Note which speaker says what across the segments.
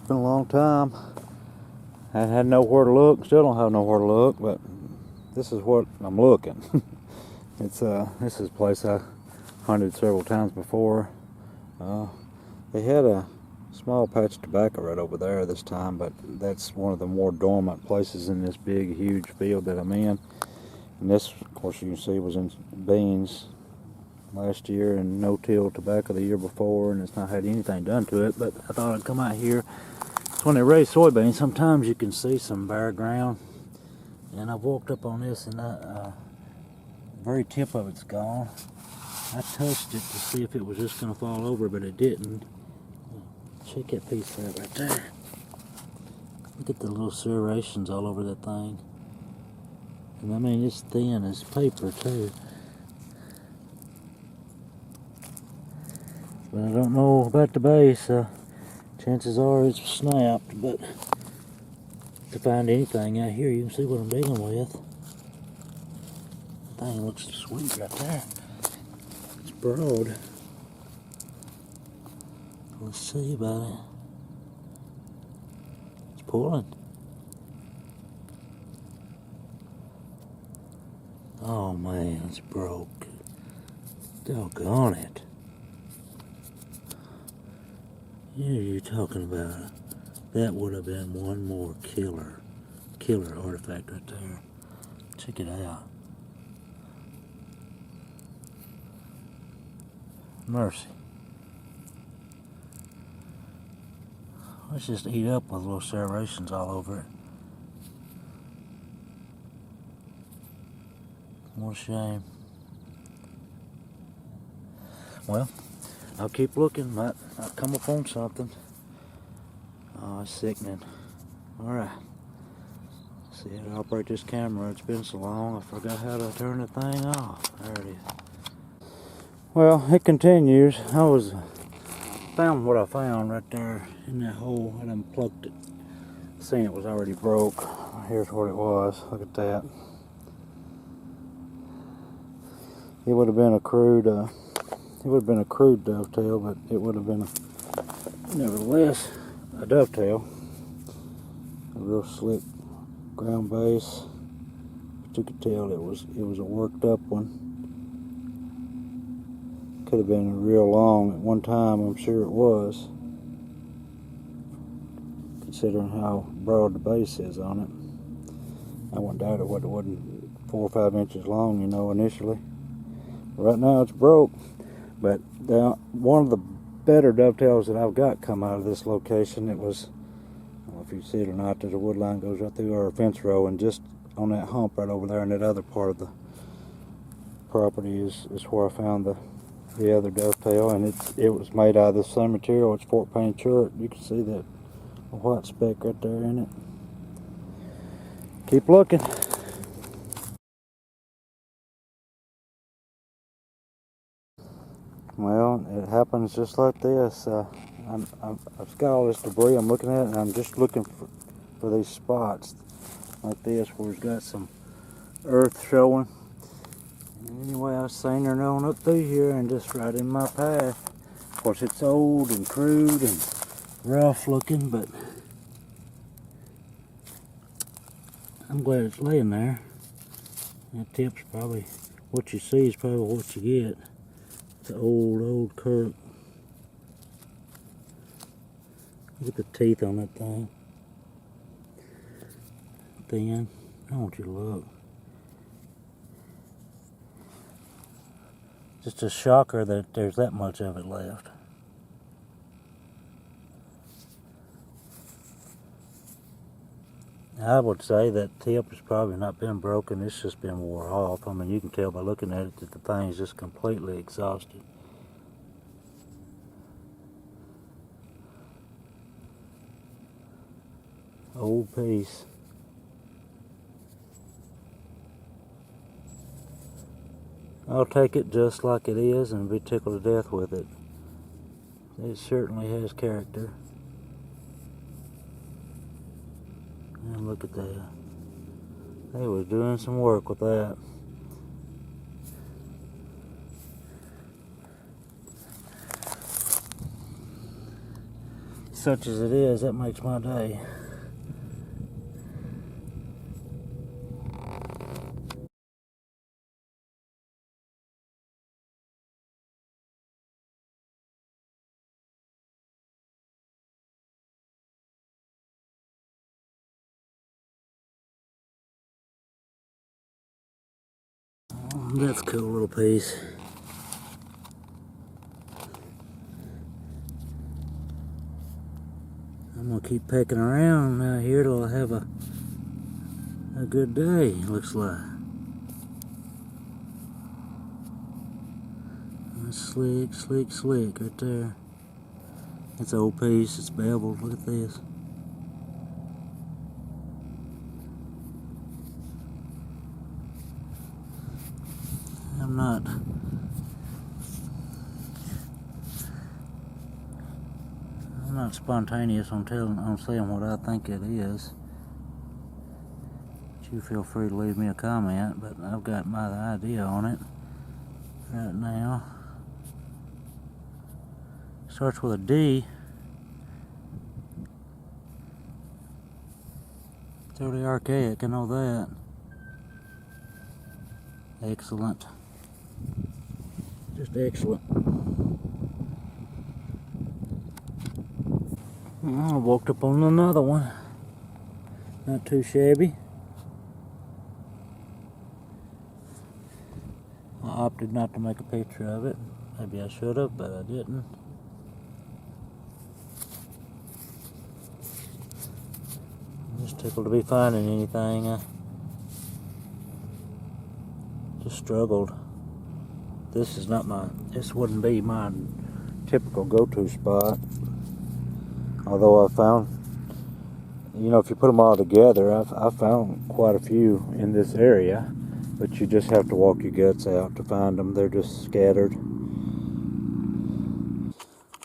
Speaker 1: been a long time. I had nowhere to look. Still don't have nowhere to look, but this is what I'm looking. This is a place I hunted several times before. They had a small patch of tobacco right over there this time, but that's one of the more dormant places in this big, huge field that I'm in. And this, of course, you can see was in beans last year and no-till tobacco the year before, and it's not had anything done to it. But I thought I'd come out here. It's when they raise soybeans. Sometimes you can see some bare ground, and I've walked up on this, and the very tip of it's gone. I touched it to see if it was just going to fall over, but it didn't. Check that piece out right there. Look at the little serrations all over that thing. And I mean, it's thin as paper too. But I don't know about the base. Chances are it's snapped, but to find anything out here, you can see what I'm dealing with. That thing looks sweet right there. It's broad. Let's see about it. It's pulling. Oh man, it's broke. Doggone it. Yeah, you're talking about. That would have been one more killer artifact right there. Check it out. Mercy. Let's just eat up with little serrations all over it. What a shame. Well, I'll keep looking. Might come upon something. Oh, it's sickening. Alright. See how to operate this camera. It's been so long, I forgot how to turn the thing off. There it is. Well, it continues. Found what I found right there in that hole. I done plucked it. Seen it was already broke. Here's what it was. Look at that. It would have been a crude dovetail, but it would have been nevertheless a dovetail. A real slick ground base. But you could tell it was a worked up one. Could have been real long at one time, I'm sure it was, considering how broad the base is on it. I wouldn't doubt it wasn't 4 or 5 inches long, you know, initially. Right now it's broke, but one of the better dovetails that I've got come out of this location, it was, I don't know if you see it or not, there's a wood line goes right through our fence row, and just on that hump right over there in that other part of the property is where I found the other dovetail, and it was made out of the same material. It's Fort Payne chert. You can see that white speck right there in it. Keep looking. Well, it happens just like this. I've got all this debris I'm looking at, and I'm just looking for these spots like this where it's got some earth showing. Anyway, I was seen her on up through here and just right in my path. Of course, it's old and crude and rough looking, but I'm glad it's laying there. That tip's probably, what you see is probably what you get. It's an old Kirk. Look at the teeth on that thing. Thin. I want you to look. Just a shocker that there's that much of it left. I would say that tip has probably not been broken, it's just been wore off. I mean, you can tell by looking at it that the thing's just completely exhausted. Old piece. I'll take it just like it is and be tickled to death with it. It certainly has character. And look at that. They was doing some work with that. such as it is, that makes my day. That's a cool little piece. I'm gonna keep pecking around out here till I have a good day, looks like. That's slick, slick, slick right there. It's an old piece, it's beveled, look at this. I'm not spontaneous on saying what I think it is. But you feel free to leave me a comment, but I've got my idea on it right now. Starts with a D. It's really archaic, I know that. Excellent. Just excellent. I walked up on another one. Not too shabby. I opted not to make a picture of it. Maybe I should have, but I didn't. I'm just tickled to be finding anything. I just struggled. This wouldn't be my typical go-to spot. Although I found, if you put them all together, I found quite a few in this area. But you just have to walk your guts out to find them. They're just scattered.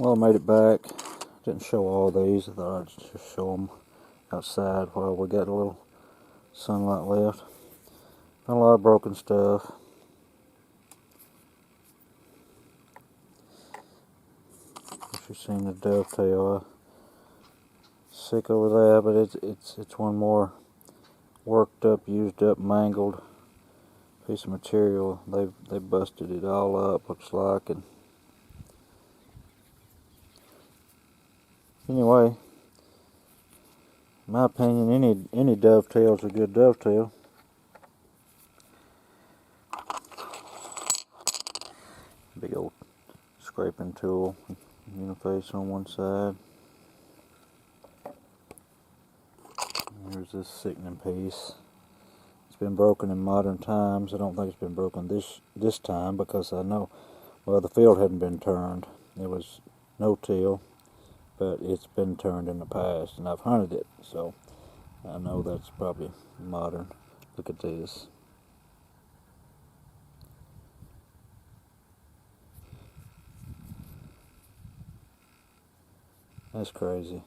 Speaker 1: Well, I made it back. Didn't show all these. I thought I'd just show them outside while we got a little sunlight left. Found a lot of broken stuff. If you've seen the dovetail, sick over that, but it's one more worked up, used up, mangled piece of material. They busted it all up, looks like. And anyway, in my opinion, any dovetail's a good dovetail. Big old scraping tool, uniface on one side. Here's this sickening piece. It's been broken in modern times. I don't think it's been broken this time because I know, well, the field hadn't been turned. It was no-till, but it's been turned in the past, and I've hunted it, so I know that's probably modern. Look at this. That's crazy.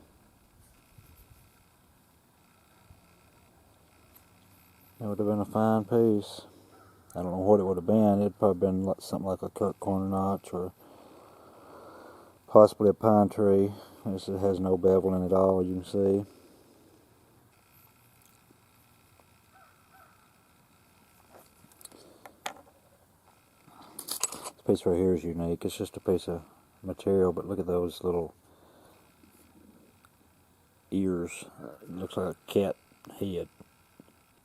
Speaker 1: It would have been a fine piece. I don't know what it would have been. It'd probably been like something like a Kirk corner notch or possibly a pine tree. It has no bevel in it at all, you can see. This piece right here is unique. It's just a piece of material, but look at those little ears. It looks like a cat head.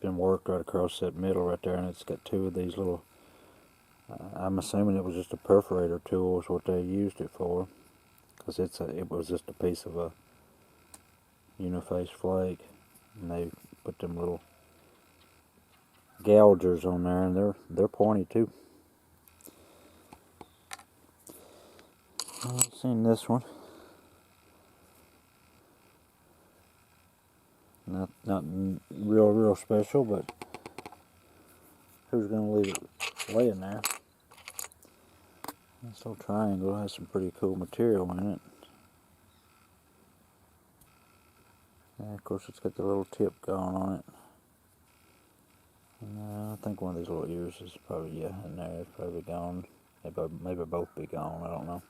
Speaker 1: Been worked right across that middle right there, and it's got two of these little, I'm assuming it was just a perforator tool is what they used it for, because it was just a piece of a uniface flake, and they put them little gougers on there, and they're pointy too. I've seen this one. Not real special, but who's gonna leave it laying there? This little triangle has some pretty cool material in it. And of course, it's got the little tip going on it. And I think one of these little ears is probably in there. It's probably gone. Maybe both be gone. I don't know.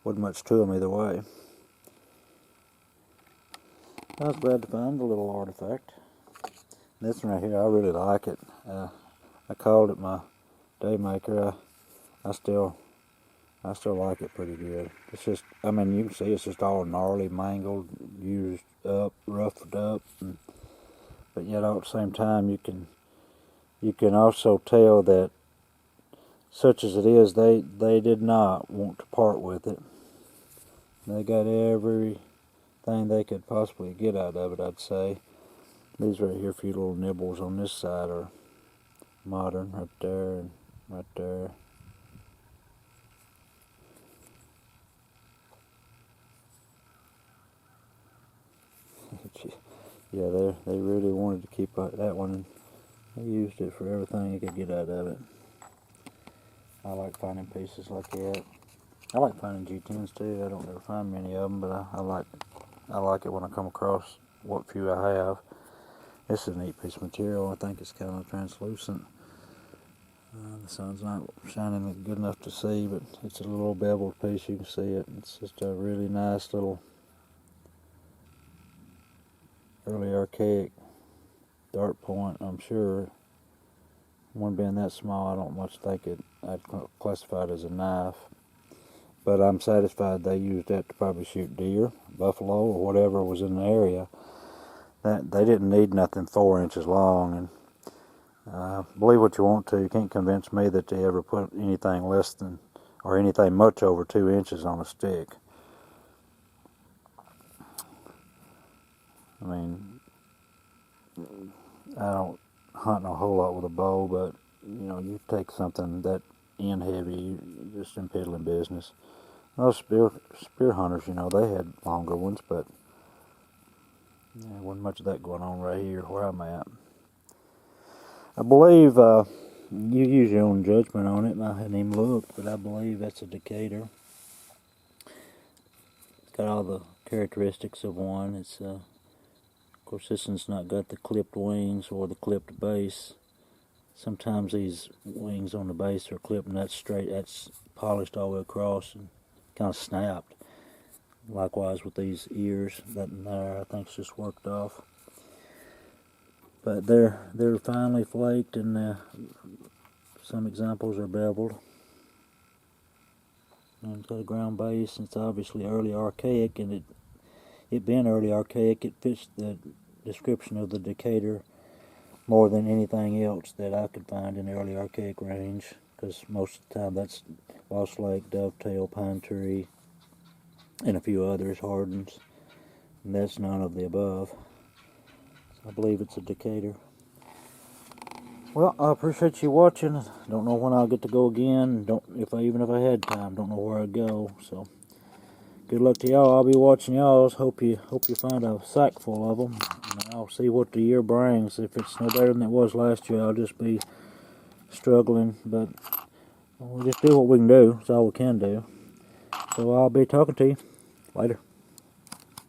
Speaker 1: wasn't much to them either way. I was glad to find a little artifact. This one right here, I really like it. I called it my Daymaker. I still like it pretty good. It's just, I mean, you can see it's just all gnarly, mangled, used up, roughed up, but yet all at the same time you can also tell that, such as it is, they did not want to part with it. They got everything they could possibly get out of it, I'd say. These right here, a few little nibbles on this side are modern, right there and right there. Yeah, they really wanted to keep that one. They used it for everything they could get out of it. I like finding pieces like that. I like finding G10s too. I don't ever find many of them, but I like it when I come across what few I have. This is a neat piece of material. I think it's kind of translucent. The sun's not shining good enough to see, but it's a little beveled piece. You can see it. It's just a really nice little early archaic dart point. I'm sure one being that small, I don't much think I'd classify it as a knife. But I'm satisfied they used that to probably shoot deer, buffalo, or whatever was in the area. That they didn't need nothing 4 inches long. And believe what you want to, you can't convince me that they ever put anything less than, or anything much over 2 inches on a stick. I mean, I don't hunt a whole lot with a bow, but you know, you take something that end heavy, you're just in piddling business. Those spear hunters, you know, they had longer ones, but there wasn't much of that going on right here where I'm at. I believe you use your own judgment on it. I hadn't even looked, but I believe that's a Decatur. It's got all the characteristics of one. It's of course, this one's not got the clipped wings or the clipped base. Sometimes these wings on the base are clipped and that's straight, that's polished all the way across and kind of snapped. Likewise with these ears, that and there I think it's just worked off. But they're finely flaked, and some examples are beveled. And it's got a ground base, and it's obviously early archaic, and it being early archaic, it fits the description of the Decatur more than anything else that I could find in the early archaic range, because most of the time that's Lost Lake, Dovetail, Pine Tree, and a few others, Hardens, and that's none of the above. So I believe it's a Decatur. Well, I appreciate you watching. Don't know when I'll get to go again. Even if I had time, don't know where I'd go. So good luck to y'all. I'll be watching y'all. Hope you find a sack full of them. And I'll see what the year brings. If it's no better than it was last year, I'll just be struggling. But we'll just do what we can do. That's all we can do. So I'll be talking to you later.